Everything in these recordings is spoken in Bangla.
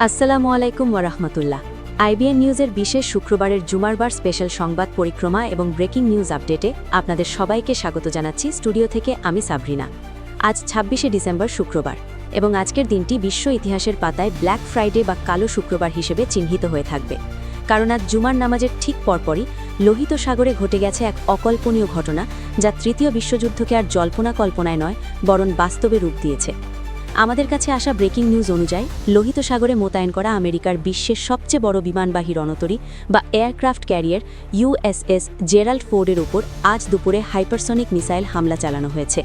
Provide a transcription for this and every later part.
আসসালামু আলাইকুম ওয়ারাহমাতুল্লাহ। আইবিএন নিউজের বিশেষ শুক্রবারের জুমারবার স্পেশাল সংবাদ পরিক্রমা এবং ব্রেকিং নিউজ আপডেটে আপনাদের সবাইকে স্বাগত জানাচ্ছি। স্টুডিও থেকে আমি সাবরিনা। আজ ২৬শে ডিসেম্বর শুক্রবার এবং আজকের দিনটি বিশ্ব ইতিহাসের পাতায় ব্ল্যাক ফ্রাইডে বা কালো শুক্রবার হিসেবে চিহ্নিত হয়ে থাকবে, কারণ আজ জুমার নামাজের ঠিক পরপরই লোহিত সাগরে ঘটে গেছে এক অকল্পনীয় ঘটনা, যা তৃতীয় বিশ্বযুদ্ধকে আর জল্পনা কল্পনায় নয় বরং বাস্তবে রূপ দিয়েছে। আমাদের কাছে আসা ব্রেকিং নিউজ অনুযায়ী লোহিত সাগরে মোতায়েন করা আমেরিকার বিশ্বের সবচেয়ে বড় বিমানবাহী রণতরী বা এয়ারক্রাফট ক্যারিয়ার USS জেরাল্ড ফোর্ডের উপর আজ দুপুরে হাইপারসনিক মিসাইল হামলা চালানো হয়েছে।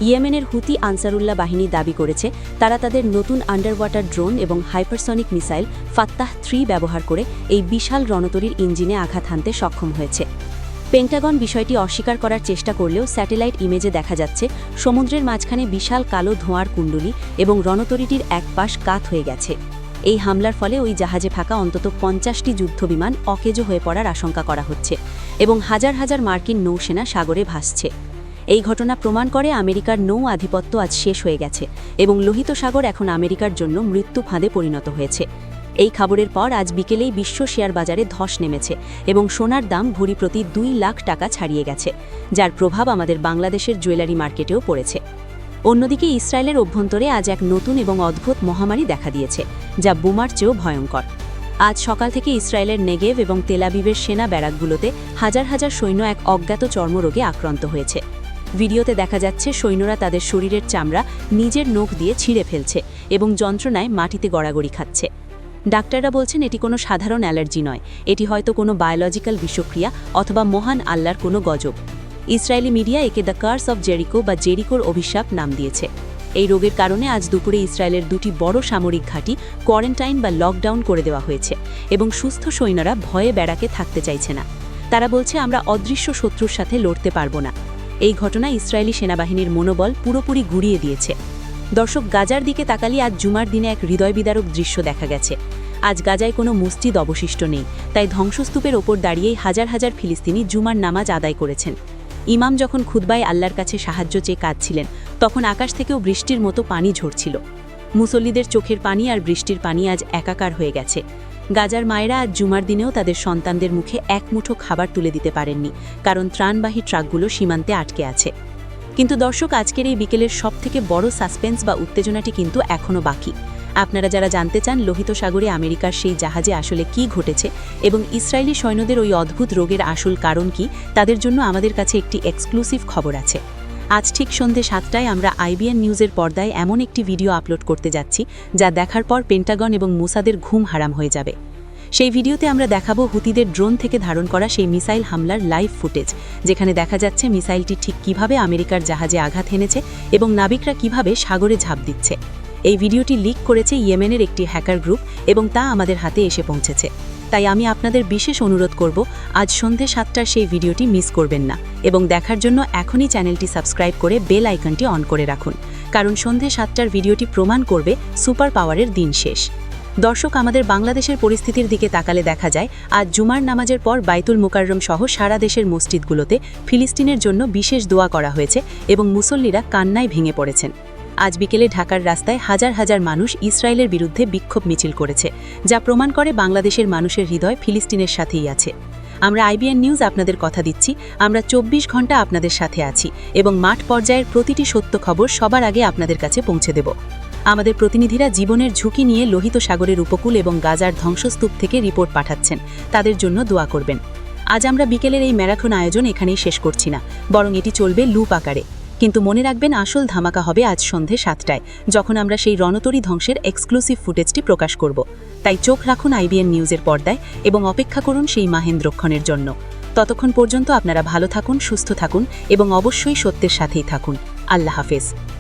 ইয়েমেনের হুতি আনসারুল্লাহ বাহিনী দাবি করেছে তারা তাদের নতুন আন্ডারওয়াটার ড্রোন এবং হাইপারসনিক মিসাইল ফাত্তাহ 3 ব্যবহার করে এই বিশাল রণতরীর ইঞ্জিনে আঘাত হানতে সক্ষম হয়েছে। পেন্টাগন বিষয়টি অস্বীকার করার চেষ্টা করলেও স্যাটেলাইট ইমেজে দেখা যাচ্ছে সমুদ্রের মাঝখানে বিশাল কালো ধোঁয়ার কুণ্ডলী এবং রণতরীটির এক পাশ কাত হয়ে গেছে। এই হামলার ফলে ওই জাহাজে থাকা অন্তত ৫০টি যুদ্ধবিমান অকেজো হয়ে পড়ার আশঙ্কা করা হচ্ছে এবং হাজার হাজার মার্কিন নৌসেনা সাগরে ভাসছে। এই ঘটনা প্রমাণ করে আমেরিকার নৌ আধিপত্য আজ শেষ হয়ে গেছে এবং লোহিত সাগর এখন আমেরিকার জন্য মৃত্যু ফাঁদে পরিণত হয়েছে। এই খবরের পর আজ বিকেলেই বিশ্ব শেয়ার বাজারে ধস নেমেছে এবং সোনার দাম ভরি প্রতি ২ লাখ টাকা ছাড়িয়ে গেছে, যার প্রভাব আমাদের বাংলাদেশের জুয়েলারি মার্কেটেও পড়েছে। অন্যদিকে ইসরায়েলের অভ্যন্তরে আজ এক নতুন এবং অদ্ভুত মহামারী দেখা দিয়েছে, যা বোমার চেয়েও ভয়ঙ্কর। আজ সকাল থেকে ইসরায়েলের নেগেভ এবং তেল আবিবের সেনা ব্যারাকগুলোতে হাজার হাজার সৈন্য এক অজ্ঞাত চর্মরোগে আক্রান্ত হয়েছে। ভিডিওতে দেখা যাচ্ছে সৈন্যরা তাদের শরীরের চামড়া নিজের নখ দিয়ে ছিঁড়ে ফেলছে এবং যন্ত্রণায় মাটিতে গড়াগড়ি খাচ্ছে। ডাক্তাররা বলছেন এটি কোনো সাধারণ অ্যালার্জি নয়, এটি হয়তো কোনো বায়োলজিক্যাল বিষক্রিয়া অথবা মহান আল্লাহর কোনো গজব। ইসরায়েলি মিডিয়া একে দ্য কার্স অফ জেরিকো বা জেরিকোর অভিশাপ নাম দিয়েছে। এই রোগের কারণে আজ দুপুরে ইসরায়েলের 2টি বড় সামরিক ঘাঁটি কোয়ারেন্টাইন বা লকডাউন করে দেওয়া হয়েছে এবং সুস্থ সৈন্যরা ভয়ে ব্যারাকে থাকতে চাইছে না। তারা বলছে আমরা অদৃশ্য শত্রুর সাথে লড়তে পারবো না। এই ঘটনা ইসরায়েলি সেনাবাহিনীর মনোবল পুরোপুরি গুঁড়িয়ে দিয়েছে। দর্শক, গাজার দিকে তাকালে আজ জুমার দিনে এক হৃদয়বিদারক দৃশ্য দেখা গেছে। আজ গাজায় কোনো মসজিদ অবশিষ্ট নেই, তাই ধ্বংসস্তূপের ওপর দাঁড়িয়েই হাজার হাজার ফিলিস্তিনি জুমার নামাজ আদায় করেছেন। ইমাম যখন খুতবায় আল্লাহর কাছে সাহায্য চেয়ে কাঁদছিলেন, তখন আকাশ থেকেও বৃষ্টির মতো পানি ঝরছিল। মুসল্লিদের চোখের পানি আর বৃষ্টির পানি আজ একাকার হয়ে গেছে। গাজার মায়েরা আজ জুমার দিনেও তাদের সন্তানদের মুখে এক মুঠো খাবার তুলে দিতে পারেননি, কারণ ত্রাণবাহী ট্রাকগুলো সীমান্তে আটকে আছে। কিন্তু দর্শক, আজকের এই বিকেলের সবথেকে বড় সাসপেন্স বা উত্তেজনাটি কিন্তু এখনও বাকি। আপনারা যারা জানতে চান লোহিত সাগরে আমেরিকার সেই জাহাজে আসলে কি ঘটেছে এবং ইসরায়েলি সৈন্যদের ওই অদ্ভুত রোগের আসল কারণ কি, তাদের জন্য আমাদের কাছে একটি এক্সক্লুসিভ খবর আছে। আজ ঠিক সন্ধে 7টায় আমরা আইবিএন নিউজের পর্দায় এমন একটি ভিডিও আপলোড করতে যাচ্ছি যা দেখার পর পেন্টাগন এবং মোসাদের ঘুম হারাম হয়ে যাবে। সেই ভিডিওতে আমরা দেখাবো হুতিদের ড্রোন থেকে ধারণ করা সেই মিসাইল হামলার লাইভ ফুটেজ, যেখানে দেখা যাচ্ছে মিসাইলটি ঠিক কিভাবে আমেরিকার জাহাজে আঘাত হেনেছে এবং নাবিকরা কিভাবে সাগরে ঝাঁপ দিচ্ছে। এই ভিডিওটি লিক করেছে ইয়েমেনের একটি হ্যাকার গ্রুপ এবং তা আমাদের হাতে এসে পৌঁছেছে। তাই আমি আপনাদের বিশেষ অনুরোধ করব, আজ সন্ধে 7টার সেই ভিডিওটি মিস করবেন না এবং দেখার জন্য এখনই চ্যানেলটি সাবস্ক্রাইব করে বেল আইকনটি অন করে রাখুন, কারণ সন্ধে 7টার ভিডিওটি প্রমাণ করবে সুপার পাওয়ারের দিন শেষ। দর্শক, আমাদের বাংলাদেশের পরিস্থিতির দিকে তাকালে দেখা যায় আজ জুমার নামাজের পর বাইতুল মুকাররম সহ সারা দেশের মসজিদগুলোতে ফিলিস্তিনের জন্য বিশেষ দোয়া করা হয়েছে এবং মুসল্লিরা কান্নায় ভেঙে পড়েছেন। আজ বিকেলে ঢাকার রাস্তায় হাজার হাজার মানুষ ইসরায়েলের বিরুদ্ধে বিক্ষোভ মিছিল করেছে, যা প্রমাণ করে বাংলাদেশের মানুষের হৃদয় ফিলিস্তিনের সাথেই আছে। আমরা আইবিএন নিউজ আপনাদের কথা দিচ্ছি, আমরা 24 ঘন্টা আপনাদের সাথে আছি এবং মাঠ পর্যায়ের প্রতিটি সত্য খবর সবার আগে আপনাদের কাছে পৌঁছে দেব। আমাদের প্রতিনিধিরা জীবনের ঝুঁকি নিয়ে লোহিত সাগরের উপকূল এবং গাজার ধ্বংসস্তূপ থেকে রিপোর্ট পাঠাচ্ছেন, তাদের জন্য দোয়া করবেন। আজ আমরা বিকেলের এই ম্যারাথন আয়োজন এখানেই শেষ করছি না, বরং এটি চলবে লুপ আকারে। কিন্তু মনে রাখবেন, আসল ধামাকা হবে আজ সন্ধে 7টায়, যখন আমরা সেই রণতরী ধ্বংসের এক্সক্লুসিভ ফুটেজটি প্রকাশ করব। তাই চোখ রাখুন আইবিএন নিউজের পর্দায় এবং অপেক্ষা করুন সেই মাহেন্দ্রক্ষণের জন্য। ততক্ষণ পর্যন্ত আপনারা ভালো থাকুন, সুস্থ থাকুন এবং অবশ্যই সত্যের সাথেই থাকুন। আল্লাহ হাফেজ।